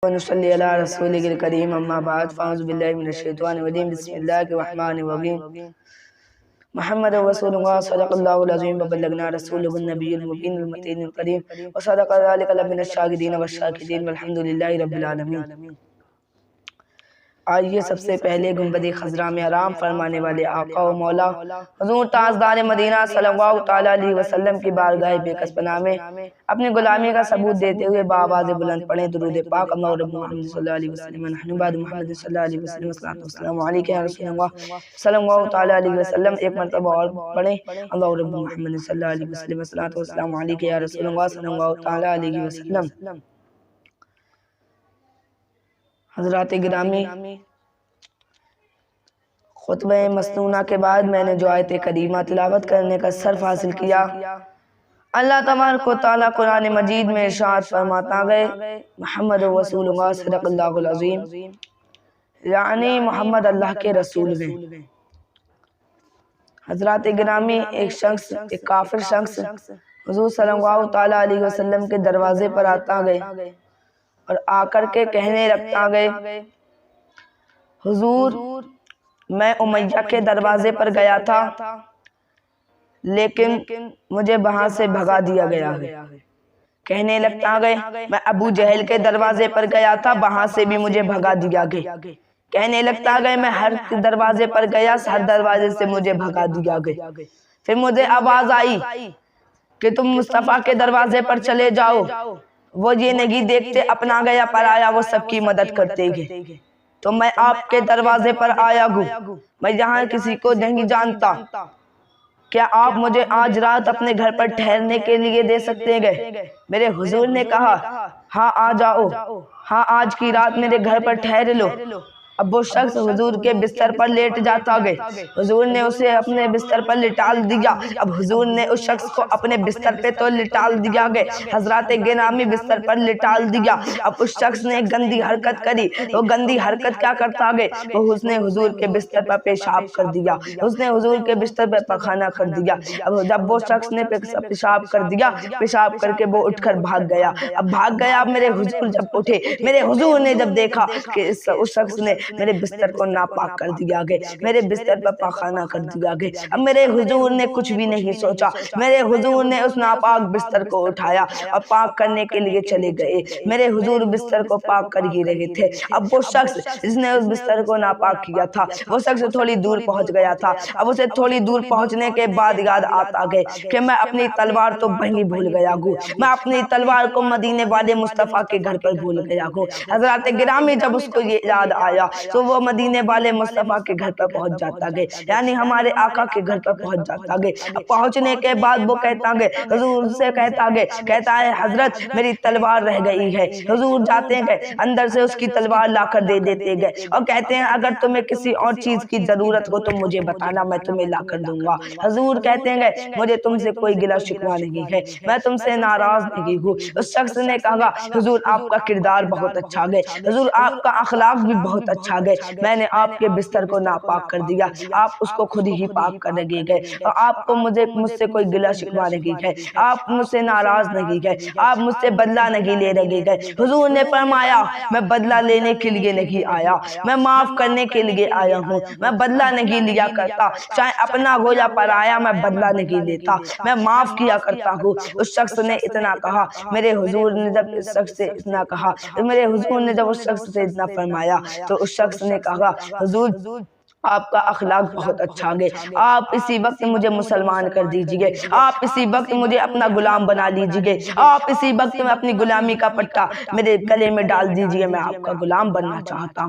ونصلي على رسوله الكريم أما بعد فأعوذ بالله من الشيطان الرجيم بسم الله الرحمن الرحيم محمد رسول الله صدق الله العظيم وبلغنا رسوله النبي المبين المتين الكريم وصدق ذلك من الشاهدين والشاكرين والحمد لله رب العالمين۔ آئیے سب سے پہلے گنبد خضرا میں آرام فرمانے والے آقا و مولا حضور تاجدار مدینہ صلی اللہ تعالیٰ علیہ وسلم کی بارگاہ بے کس پناہ میں اپنی غلامی کا ثبوت دیتے ہوئے بآواز بلند پڑھیں درود پاک اللہ رب محمد صلی اللہ علیہ وسلم نحن بعد محمد صلی اللہ علیہ وسلم والسلام علیکہ یا رسول اللہ صلی اللہ تعالیٰ علیہ وسلم۔ ایک مرتبہ اور پڑھیں اللہ رب محمد صلی اللہ علیہ وسلم والسلام علیکہ یا رسول اللہ صلی اللہ تعالیٰ علیہ وسلم۔ حضرات گرامی، خطبہ مسنونہ کے بعد میں نے جو آیت کریمہ تلاوت کرنے کا شرف حاصل کیا، اللہ تبارک و تعالیٰ قرآن مجید میں ارشاد فرماتا گئے محمد رسول اللہ صدق اللہ العظیم، یعنی محمد اللہ کے رسول ہیں۔ حضرات گرامی، ایک کافر شخص حضور صلی اللہ تعالیٰ علیہ وسلم کے دروازے پر آتا گئے اور آ کر کے کہنے لگتا گئے حضور میں امیہ کے دروازے پر گیا تھا لیکن مجھے وہاں سے بھگا دیا گیا ہے۔ کہنے لگتا گئے میں ابو جہل کے دروازے پر گیا تھا وہاں سے بھی مجھے بھگا دیا گیا۔ کہنے لگتا گئے میں ہر دروازے پر گیا ہر دروازے سے مجھے بھگا دیا گیا۔ پھر مجھے آواز آئی کہ تم مصطفیٰ کے دروازے پر چلے جاؤ، وہ یہ نہیں دیکھتے اپنا گیا پرایا وہ سب کی مدد کرتے گئے۔ تو میں آپ کے دروازے پر آیا ہوں، میں یہاں کسی کو نہیں جانتا، کیا آپ مجھے آج رات اپنے گھر پر ٹھہرنے کے لیے دے سکتے گئے؟ میرے حضور نے کہا ہاں آ جاؤ، ہاں آج کی رات میرے گھر پر ٹھہر لو۔ اب وہ شخص حضور کے بستر پر لیٹ جاتا گئے، حضور نے اسے اپنے بستر پر لٹال دیا۔ اب حضور نے اس شخص کو اپنے بستر پہ تو لٹال دیا گئے، حضرات گرامی بستر پر لٹال دیا۔ اب اس شخص نے گندی حرکت کری، وہ گندی حرکت کیا کرتا گئے؟ وہ اس نے حضور کے بستر پر پیشاب کر دیا، اس نے حضور کے بستر پر پخانہ کر دیا۔ اب جب وہ شخص نے پیشاب کر دیا، پیشاب کر کے وہ اٹھ کر بھاگ گیا۔ اب بھاگ گیا، اب میرے حضور جب اٹھے، میرے حضور نے جب دیکھا کہ اس شخص نے میرے بستر کو ناپاک کر دیا گئے، میرے بستر پر پاخانہ کر دیا گئے، اب میرے حضور نے کچھ بھی نہیں سوچا، میرے حضور نے اس ناپاک بستر کو اٹھایا اور پاک کرنے کے لیے چلے گئے۔ میرے حضور بستر کو پاک کر ہی رہے تھے، اب وہ شخص جس نے اس بستر کو ناپاک کیا تھا وہ شخص تھوڑی دور پہنچ گیا تھا۔ اب اسے تھوڑی دور پہنچنے کے بعد یاد آتا گئے کہ میں اپنی تلوار تو وہیں بھول گیا ہوں، میں اپنی تلوار کو مدینے والے مصطفیٰ کے گھر پر بھول گیا ہوں۔ حضرات گرامی، جب اس کو یہ یاد آیا تو وہ مدینے والے مصطفیٰ کے گھر پر پہنچ جاتا گئے، یعنی ہمارے آقا کے گھر پر پہنچ جاتا گئے۔ پہنچنے کے بعد وہ کہتا گئے حضور سے کہتا ہے حضرت میری تلوار رہ گئی ہے۔ حضور جاتے گئے اندر سے اس کی تلوار لا کر دے دیتے گئے اور کہتے ہیں اگر تمہیں کسی اور چیز کی ضرورت ہو تو مجھے بتانا، میں تمہیں لا کر دوں گا۔ حضور کہتے ہیں مجھے تم سے کوئی گلہ شکوہ نہیں ہے، میں تم سے ناراض نہیں ہوں۔ اس شخص نے کہا حضور آپ کا کردار بہت اچھا گئے، حضور آپ کا اخلاق بھی بہت اچھا گئے، میں نے آپ کے بستر کو ناپاک کر دیا، آپ اس کو خود ہی پاک کر لگے گئے اور آپ کو مجھ سے کوئی گلہ شکوہ نہیں ہے، آپ مجھ سے ناراض نہیں گئے، آپ مجھ سے بدلہ نہیں لے لگے گئے۔ حضور نے فرمایا میں بدلہ لینے کے لیے نہیں آیا، میں معاف کرنے کے لیے آیا ہوں، میں بدلہ نہیں لیا کرتا، چاہے اپنا ہو یا پرایا میں بدلہ نہیں لیتا، میں معاف کیا کرتا ہوں۔ اس شخص نے اتنا کہا، میرے حضور نے جب اس شخص سے اتنا کہا، میرے حضور نے جب اس شخص سے اتنا فرمایا تو اس شخص نے کہا حضور آپ کا اخلاق بہت اچھا گئے، آپ اسی وقت مجھے مسلمان کر دیجئے، آپ اسی وقت مجھے اپنا غلام بنا لیجئے، آپ اسی وقت میں اپنی غلامی کا پٹا میرے گلے میں ڈال دیجئے، میں آپ کا غلام بننا چاہتا ہوں۔